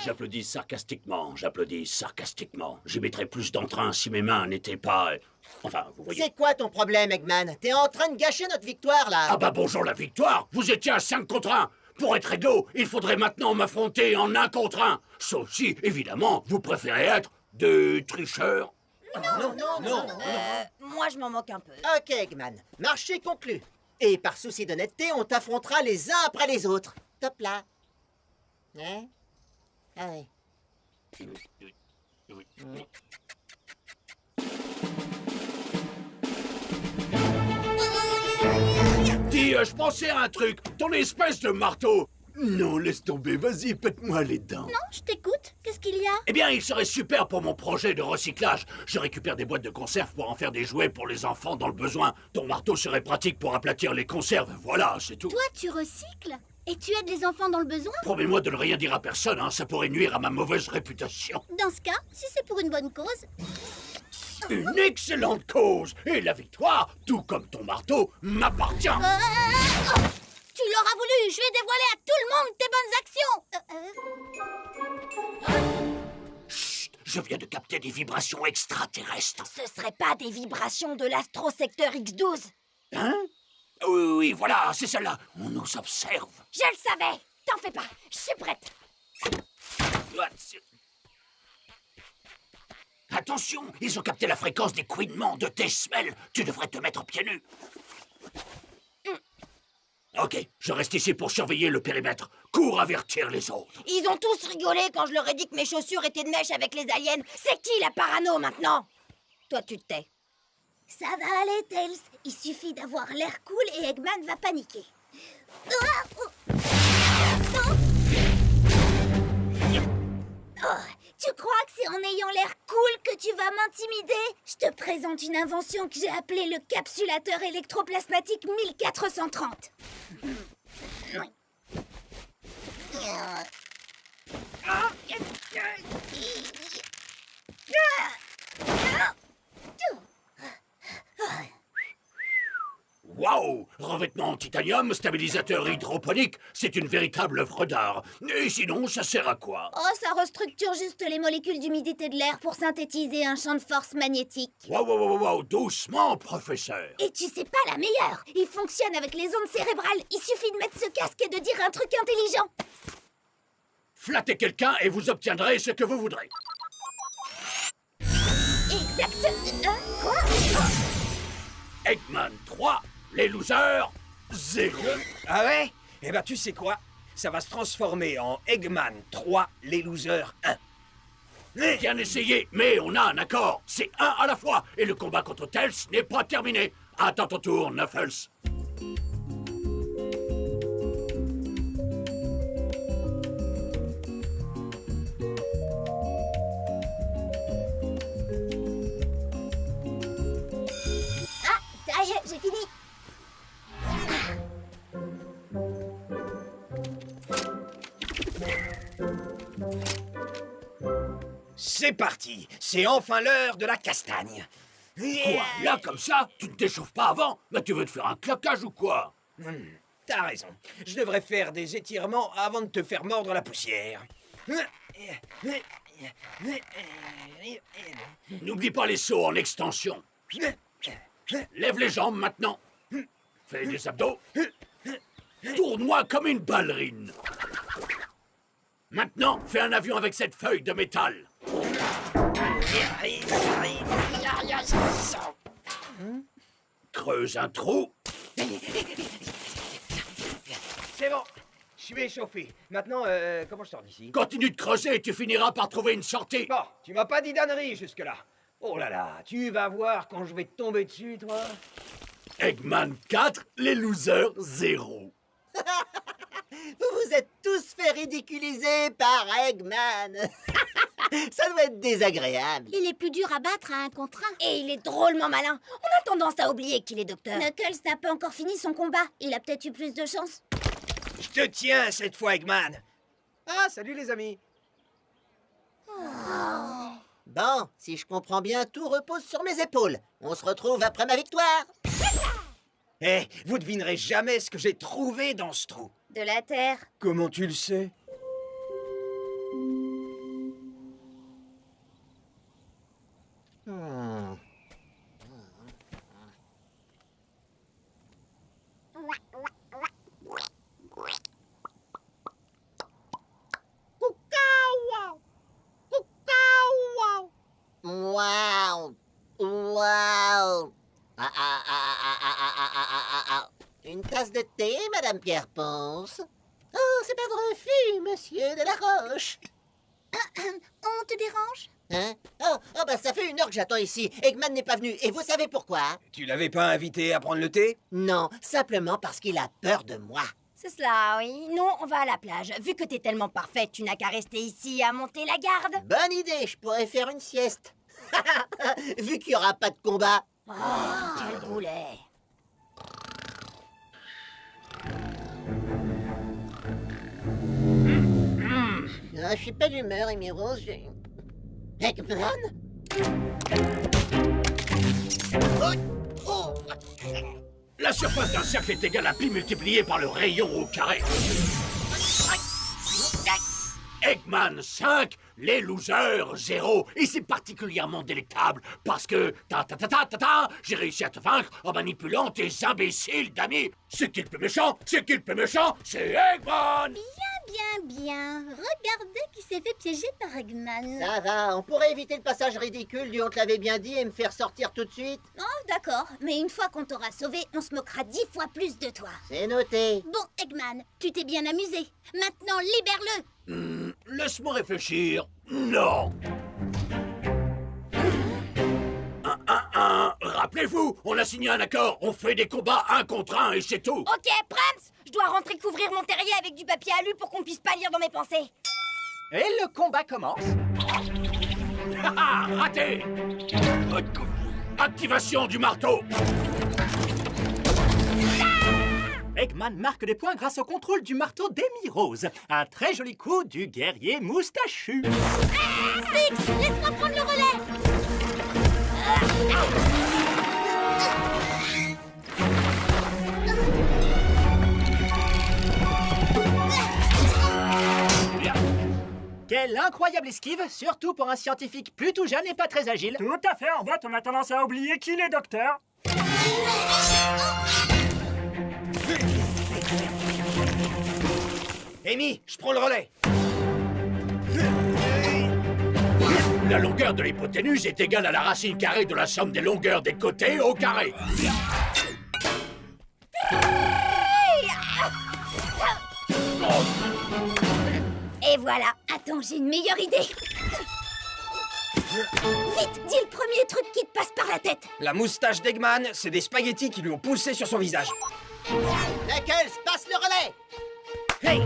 J'applaudis sarcastiquement. J'y mettrais plus d'entrain si mes mains n'étaient pas... Enfin, vous voyez... C'est quoi ton problème, Eggman? T'es en train de gâcher notre victoire, là. Ah bah bonjour la victoire! Vous étiez à 5 contre 1. Pour être égaux, il faudrait maintenant m'affronter en 1 contre 1. Sauf si, évidemment, vous préférez être des tricheurs. Non. Moi, je m'en moque un peu. Ok, Eggman. Marché conclu. Et par souci d'honnêteté, on t'affrontera les uns après les autres. Top là. Hein? Allez. Dis, je pensais à un truc. Ton espèce de marteau. Non, laisse tomber, vas-y, pète-moi les dents. Non, je t'écoute. Qu'est-ce qu'il y a? Eh bien, il serait super pour mon projet de recyclage. Je récupère des boîtes de conserve pour en faire des jouets pour les enfants dans le besoin. Ton marteau serait pratique pour aplatir les conserves. Voilà, c'est tout. Toi, tu recycles? Et tu aides les enfants dans le besoin? Promets-moi de ne rien dire à personne, hein. Ça pourrait nuire à ma mauvaise réputation. Dans ce cas, si c'est pour une bonne cause... Une excellente cause. Et la victoire, tout comme ton marteau, m'appartient. Tu l'auras voulu. Je vais dévoiler à tout le monde tes bonnes actions. Chut, je viens de capter des vibrations extraterrestres. Ce serait pas des vibrations de l'astro-secteur X12? Hein? Oui, voilà, c'est celle-là. On nous observe. Je le savais. T'en fais pas. Je suis prête. Attention, ils ont capté la fréquence des couinements de tes semelles. Tu devrais te mettre pieds nus. Ok, je reste ici pour surveiller le périmètre. Cours avertir les autres. Ils ont tous rigolé quand je leur ai dit que mes chaussures étaient de mèche avec les aliens. C'est qui la parano maintenant? Toi, tu te tais. Ça va aller, Tails. Il suffit d'avoir l'air cool et Eggman va paniquer. Oh, tu crois que c'est en ayant l'air cool que tu vas m'intimider? Je te présente une invention que j'ai appelée le capsulateur électroplasmatique 1430. Waouh! Revêtement en titanium, stabilisateur hydroponique, c'est une véritable œuvre d'art. Et sinon, ça sert à quoi? Oh, ça restructure juste les molécules d'humidité de l'air pour synthétiser un champ de force magnétique. Waouh, doucement, professeur. Et tu sais pas la meilleure? Il fonctionne avec les ondes cérébrales. Il suffit de mettre ce casque et de dire un truc intelligent. Flattez quelqu'un et vous obtiendrez ce que vous voudrez. Exact. Quoi? Eggman 3, les losers 0. Ah ouais? Eh ben tu sais quoi? Ça va se transformer en Eggman 3, les losers 1. Bien essayé, mais on a un accord. C'est un à la fois. Et le combat contre Tails n'est pas terminé. Attends ton tour, Knuffles. Ça y est, j'ai fini. C'est parti. C'est enfin l'heure de la castagne. Quoi? Là, comme ça? Tu ne t'échauffes pas avant? Mais tu veux te faire un claquage ou quoi? T'as raison. Je devrais faire des étirements avant de te faire mordre la poussière. N'oublie pas les sauts en extension. Lève les jambes maintenant. Fais des abdos. Tourne-moi comme une ballerine. Maintenant, fais un avion avec cette feuille de métal. Creuse un trou. C'est bon. Je suis échauffé. Maintenant, comment je sors d'ici? Continue de creuser et tu finiras par trouver une sortie. Bon, tu m'as pas dit d'ânerie jusque-là. Oh là là, tu vas voir quand je vais te tomber dessus, toi. Eggman 4, les losers 0. Vous vous êtes tous fait ridiculiser par Eggman. Ça doit être désagréable. Il est plus dur à battre à 1 contre 1. Et il est drôlement malin. On a tendance à oublier qu'il est docteur. Knuckles n'a pas encore fini son combat. Il a peut-être eu plus de chance. Je te tiens cette fois, Eggman. Ah, salut les amis. Bon, si je comprends bien, tout repose sur mes épaules. On se retrouve après ma victoire. Eh, vous devinerez jamais ce que j'ai trouvé dans ce trou. De la terre. Comment tu le sais? Waouh! Waouh! Une tasse de thé, Madame Pierre Ponce? Oh, c'est pas de refus, Monsieur de la Roche. On te dérange? Hein? Oh, bah ça fait 1 heure que j'attends ici. Eggman n'est pas venu. Et vous savez pourquoi? Tu l'avais pas invité à prendre le thé? Non, simplement parce qu'il a peur de moi. C'est cela, oui. Nous, on va à la plage. Vu que t'es tellement parfaite, tu n'as qu'à rester ici à monter la garde. Bonne idée, je pourrais faire une sieste. Vu qu'il n'y aura pas de combat. Oh, quel boulet. Je suis pas d'humeur, Amy Rose. Eggman? La surface d'un cercle est égale à pi multiplié par le rayon au carré. Eggman 5, les losers 0. Et c'est particulièrement délectable parce que j'ai réussi à te vaincre en manipulant tes imbéciles d'amis. C'est qui le plus méchant? C'est qui le plus méchant? C'est Eggman! Bien. Regardez qui s'est fait piéger par Eggman. Ça va, on pourrait éviter le passage ridicule du on te l'avait bien dit et me faire sortir tout de suite. Oh, d'accord. Mais une fois qu'on t'aura sauvé, on se moquera 10 fois plus de toi. C'est noté. Bon, Eggman, tu t'es bien amusé. Maintenant, libère-le. Laisse-moi réfléchir. Non. Rappelez-vous, on a signé un accord. On fait des combats 1 contre 1 et c'est tout. Ok, Prams, je dois rentrer couvrir mon terrier avec du papier alu pour qu'on puisse pas lire dans mes pensées. Et le combat commence. Raté. Activation du marteau. Eggman marque des points grâce au contrôle du marteau d'Amy Rose. Un très joli coup du guerrier moustachu. Styx, laisse-moi prendre le relais. Quelle incroyable esquive, surtout pour un scientifique plutôt jeune et pas très agile. Tout à fait, Orbot, on a tendance à oublier qu'il est docteur. Amy, je prends le relais. La longueur de l'hypoténuse est égale à la racine carrée de la somme des longueurs des côtés au carré. Et voilà. Attends, j'ai une meilleure idée. Vite, dis le premier truc qui te passe par la tête. La moustache d'Eggman, c'est des spaghettis qui lui ont poussé sur son visage. Knuckles, passe le relais. Hey!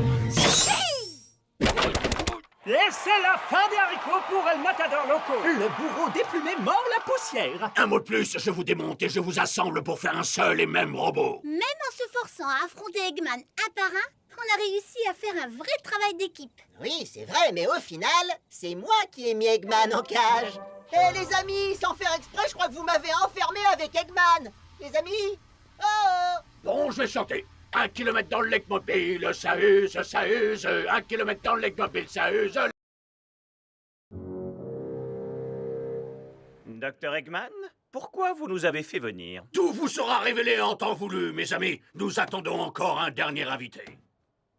Et c'est la fin des haricots pour El Matador Loco. Le bourreau déplumé mord la poussière. Un mot de plus, je vous démonte et je vous assemble pour faire un seul et même robot. Même en se forçant à affronter Eggman un par un, on a réussi à faire un vrai travail d'équipe. Oui, c'est vrai, mais au final, c'est moi qui ai mis Eggman en cage. Hé les amis, sans faire exprès, je crois que vous m'avez enfermé avec Eggman. Les amis? Oh! Bon, je vais chanter. 1 kilomètre dans le leitmobil, ça use, 1 kilomètre dans le leitmobil, ça use. Docteur Eggman, pourquoi vous nous avez fait venir? Tout vous sera révélé en temps voulu, mes amis. Nous attendons encore un dernier invité.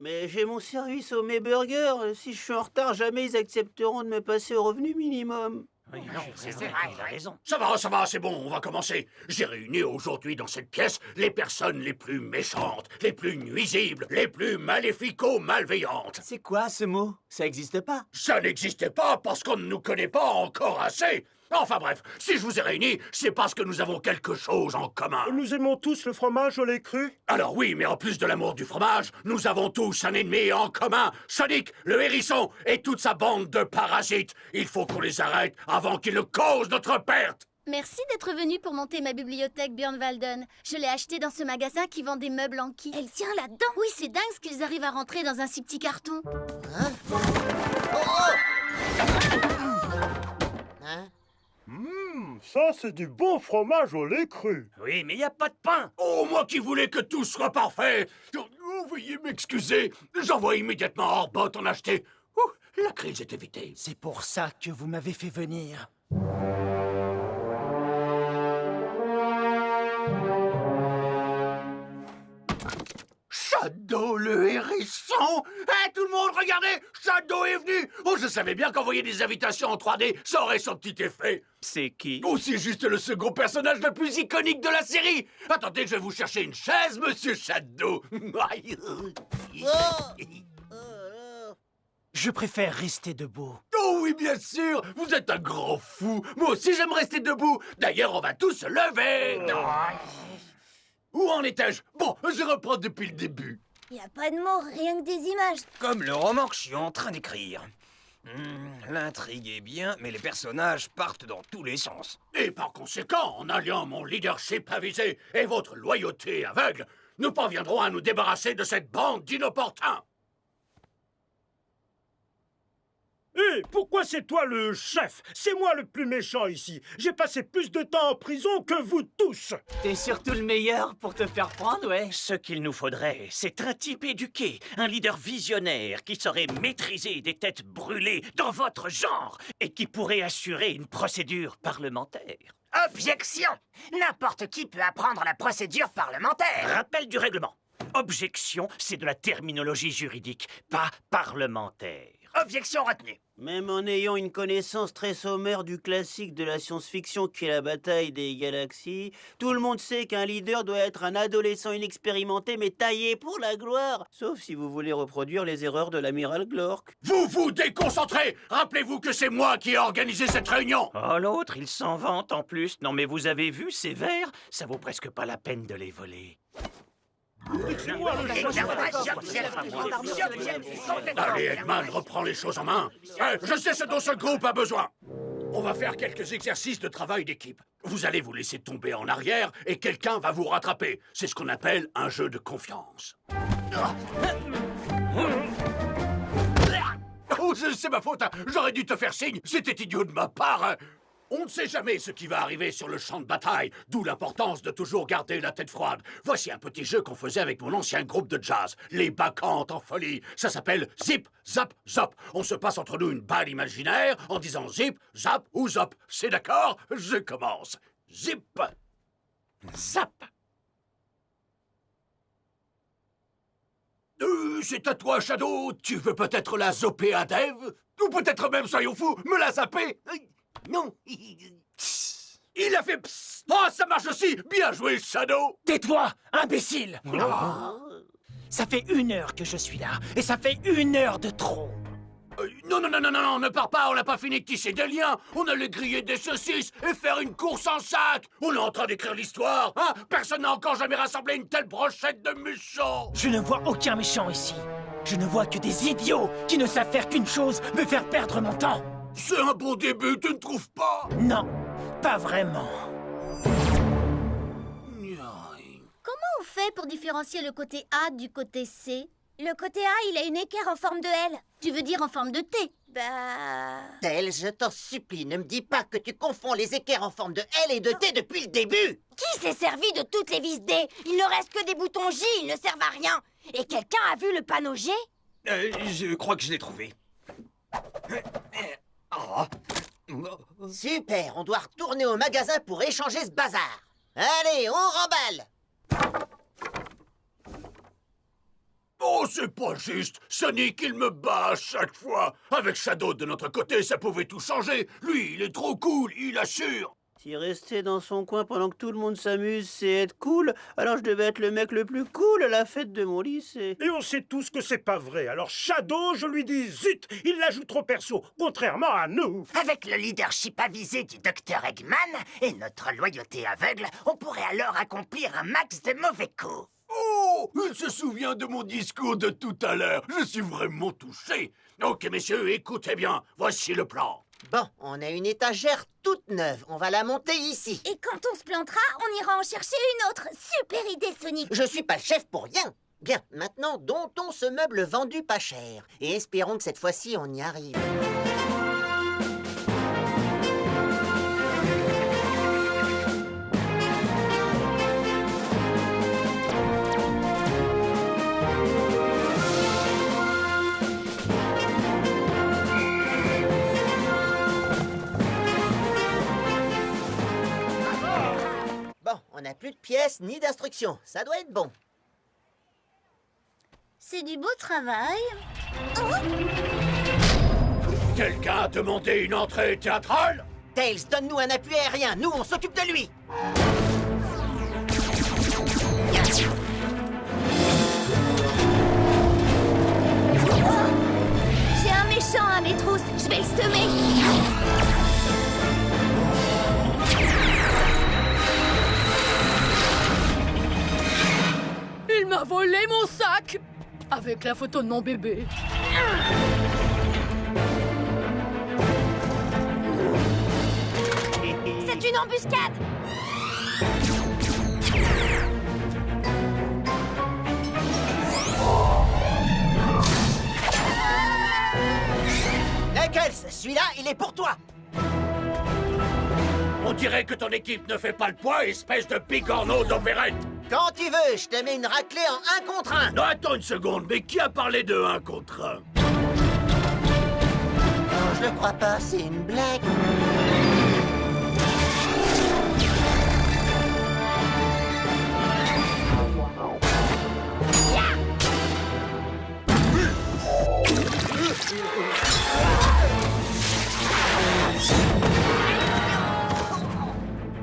Mais j'ai mon service au May Burger. Si je suis en retard, jamais ils accepteront de me passer au revenu minimum. Oui, non, c'est vrai, il a raison. Ça va, c'est bon, on va commencer. J'ai réuni aujourd'hui dans cette pièce les personnes les plus méchantes, les plus nuisibles, les plus maléfico-malveillantes. C'est quoi ce mot? Ça existe pas? Ça n'existait pas parce qu'on ne nous connaît pas encore assez. Enfin bref, si je vous ai réunis, c'est parce que nous avons quelque chose en commun. Nous aimons tous le fromage au lait cru. Alors oui, mais en plus de l'amour du fromage, nous avons tous un ennemi en commun. Sonic, le hérisson et toute sa bande de parasites. Il faut qu'on les arrête avant qu'ils ne causent notre perte. Merci d'être venu pour monter ma bibliothèque, Björn Walden. Je l'ai acheté dans ce magasin qui vend des meubles en kit. Elle tient là-dedans? Oui, c'est dingue ce qu'ils arrivent à rentrer dans un si petit carton. Hein? Hein? Ça, c'est du bon fromage au lait cru. Oui, mais il n'y a pas de pain. Oh, moi qui voulais que tout soit parfait. Oh, veuillez m'excuser. J'envoie immédiatement Orbot en acheter. La crise est évitée. C'est pour ça que vous m'avez fait venir. Shadow le hérisson! Hé, tout le monde, regardez! Shadow est venu! Oh, je savais bien qu'envoyer des invitations en 3D, ça aurait son petit effet. C'est qui? Oh, c'est juste le second personnage le plus iconique de la série! Attendez, je vais vous chercher une chaise, monsieur Shadow! Je préfère rester debout. Oh oui, bien sûr! Vous êtes un grand fou! Moi aussi, j'aime rester debout! D'ailleurs, on va tous se lever! Où en étais-je? Bon, je reprends depuis le début. Y a pas de mots, rien que des images. Comme le roman que je suis en train d'écrire. L'intrigue est bien, mais les personnages partent dans tous les sens. Et par conséquent, en alliant mon leadership avisé et votre loyauté aveugle, nous parviendrons à nous débarrasser de cette bande d'inopportuns. Hé, pourquoi c'est toi le chef? C'est moi le plus méchant ici. J'ai passé plus de temps en prison que vous tous. T'es surtout le meilleur pour te faire prendre, ouais? Ce qu'il nous faudrait, c'est un type éduqué, un leader visionnaire qui saurait maîtriser des têtes brûlées dans votre genre et qui pourrait assurer une procédure parlementaire. Objection! N'importe qui peut apprendre la procédure parlementaire. Rappel du règlement. Objection, c'est de la terminologie juridique, pas parlementaire. Objection retenue. Même en ayant une connaissance très sommaire du classique de la science-fiction qui est la bataille des galaxies, tout le monde sait qu'un leader doit être un adolescent inexpérimenté mais taillé pour la gloire. Sauf si vous voulez reproduire les erreurs de l'amiral Glork. Vous vous déconcentrez! Rappelez-vous que c'est moi qui ai organisé cette réunion! Oh, l'autre, il s'en vante en plus. Non, mais vous avez vu ces verres? Ça vaut presque pas la peine de les voler. Allez, Eggman, reprends les choses en main. Je sais ce dont ce groupe a besoin. On va faire quelques exercices de travail d'équipe. Vous allez vous laisser tomber en arrière et quelqu'un va vous rattraper. C'est ce qu'on appelle un jeu de confiance. Oh, c'est ma faute. J'aurais dû te faire signe. C'était idiot de ma part. On ne sait jamais ce qui va arriver sur le champ de bataille, d'où l'importance de toujours garder la tête froide. Voici un petit jeu qu'on faisait avec mon ancien groupe de jazz, les Bacchantes en folie. Ça s'appelle Zip, Zap, Zop. On se passe entre nous une balle imaginaire en disant Zip, Zap ou Zop. C'est d'accord? Je commence. Zip, Zap. C'est à toi, Shadow. Tu veux peut-être la zopper à Dave? Ou peut-être même, soyons fous, me la zapper? Non. Il a fait psst. Oh, ça marche aussi. Bien joué, Shadow. Tais-toi, imbécile. Ça fait 1 heure que je suis là, et ça fait 1 heure de trop. Non, ne pars pas, on n'a pas fini de tisser des liens. On allait griller des saucisses et faire une course en sac. On est en train d'écrire l'histoire, hein? Personne n'a encore jamais rassemblé une telle brochette de méchants. Je ne vois aucun méchant ici. Je ne vois que des idiots qui ne savent faire qu'une chose, me faire perdre mon temps. C'est un bon début, tu ne trouves pas? Non, pas vraiment. Comment on fait pour différencier le côté A du côté C? Le côté A, il a une équerre en forme de L. Tu veux dire en forme de T? Tails, je t'en supplie, ne me dis pas que tu confonds les équerres en forme de L et de T depuis le début. Qui s'est servi de toutes les vis D? Il ne reste que des boutons J, ils ne servent à rien. Et quelqu'un a vu le panneau G? Je crois que je l'ai trouvé. Super, on doit retourner au magasin pour échanger ce bazar. Allez, on remballe. Oh, c'est pas juste. Sonic, il me bat à chaque fois. Avec Shadow de notre côté, ça pouvait tout changer. Lui, il est trop cool, il assure. Si rester dans son coin pendant que tout le monde s'amuse, c'est être cool, alors je devais être le mec le plus cool à la fête de mon lycée. Et on sait tous que c'est pas vrai. Alors Shadow, je lui dis zut, il la joue trop perso, contrairement à nous. Avec le leadership avisé du Dr Eggman et notre loyauté aveugle, on pourrait alors accomplir un max de mauvais coups. Oh, il se souvient de mon discours de tout à l'heure. Je suis vraiment touché. Ok, messieurs, écoutez bien. Voici le plan. Bon, on a une étagère toute neuve. On va la monter ici. Et quand on se plantera, on ira en chercher une autre. Super idée, Sonic. Je suis pas le chef pour rien. Bien, maintenant, domptons ce meuble vendu pas cher. Et espérons que cette fois-ci, on y arrive. Bon, on n'a plus de pièces ni d'instructions. Ça doit être bon. C'est du beau travail. Quelqu'un a demandé une entrée théâtrale? Tails, donne-nous un appui aérien. Nous, on s'occupe de lui. J'ai un méchant à mes trousses. Je vais le semer. Il m'a volé mon sac avec la photo de mon bébé. C'est une embuscade! Knuckles, celui-là, il est pour toi. On dirait que ton équipe ne fait pas le poids, espèce de bigorneau d'opérette. Quand tu veux, je te mets une raclée en 1 contre 1. Non, attends une seconde, mais qui a parlé de 1 contre 1? Non, je le crois pas, c'est une blague.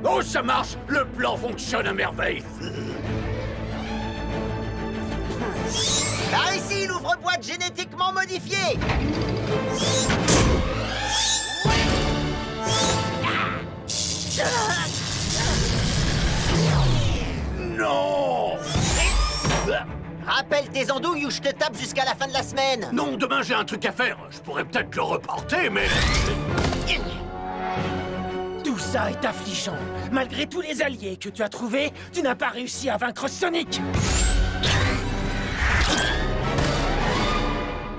Oh, ça marche! Le plan fonctionne à merveille! Par ici, l'ouvre-boîte génétiquement modifié. Non! Rappelle tes andouilles ou je te tape jusqu'à la fin de la semaine. Non, demain j'ai un truc à faire. Je pourrais peut-être le reporter, mais... Tout ça est affligeant. Malgré tous les alliés que tu as trouvés, tu n'as pas réussi à vaincre Sonic.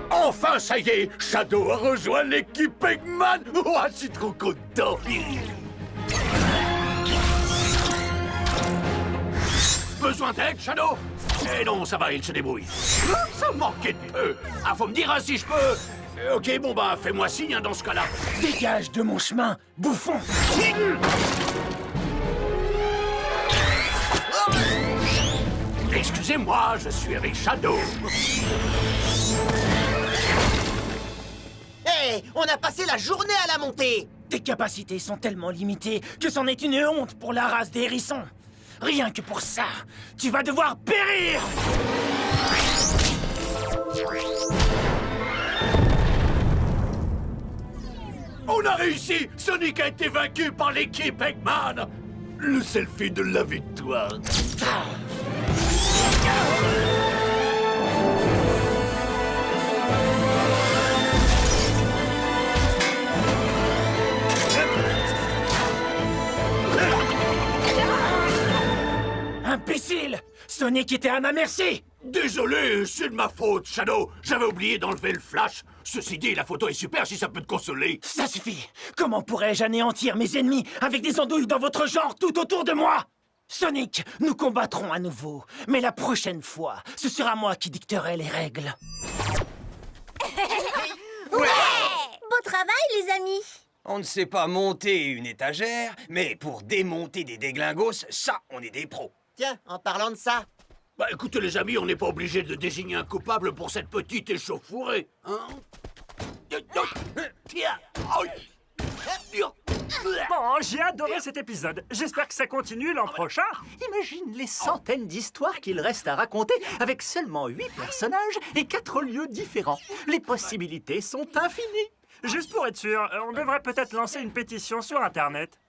Enfin, ça y est, Shadow a rejoint l'équipe Eggman. Oh, je suis trop content. Besoin d'aide, Shadow? Eh non, ça va, il se débrouille. Ça manquait de peu. Ah, faut me dire hein, si je peux... Ok, bon bah, fais-moi signe hein, dans ce cas-là. Dégage de mon chemin, bouffon. Excusez-moi, je suis avec Shadow. Hé, on a passé la journée à la montée. Tes capacités sont tellement limitées que c'en est une honte pour la race des hérissons. Rien que pour ça, tu vas devoir périr. On a réussi! Sonic a été vaincu par l'équipe Eggman! Le selfie de la victoire. Imbécile! Sonic était à ma merci! Désolé, c'est de ma faute, Shadow. J'avais oublié d'enlever le flash. Ceci dit, la photo est super si ça peut te consoler. Ça suffit! Comment pourrais-je anéantir mes ennemis avec des andouilles dans votre genre tout autour de moi? Sonic, nous combattrons à nouveau. Mais la prochaine fois, ce sera moi qui dicterai les règles. Ouais! Beau travail, les amis! On ne sait pas monter une étagère, mais pour démonter des déglingos, ça, on est des pros. Tiens, en parlant de ça... Bah écoutez les amis, on n'est pas obligé de désigner un coupable pour cette petite échauffourée, hein? Bon, j'ai adoré cet épisode. J'espère que ça continue l'an prochain. Imagine les centaines d'histoires qu'il reste à raconter avec seulement 8 personnages et 4 lieux différents. Les possibilités sont infinies. Juste pour être sûr, on devrait peut-être lancer une pétition sur Internet.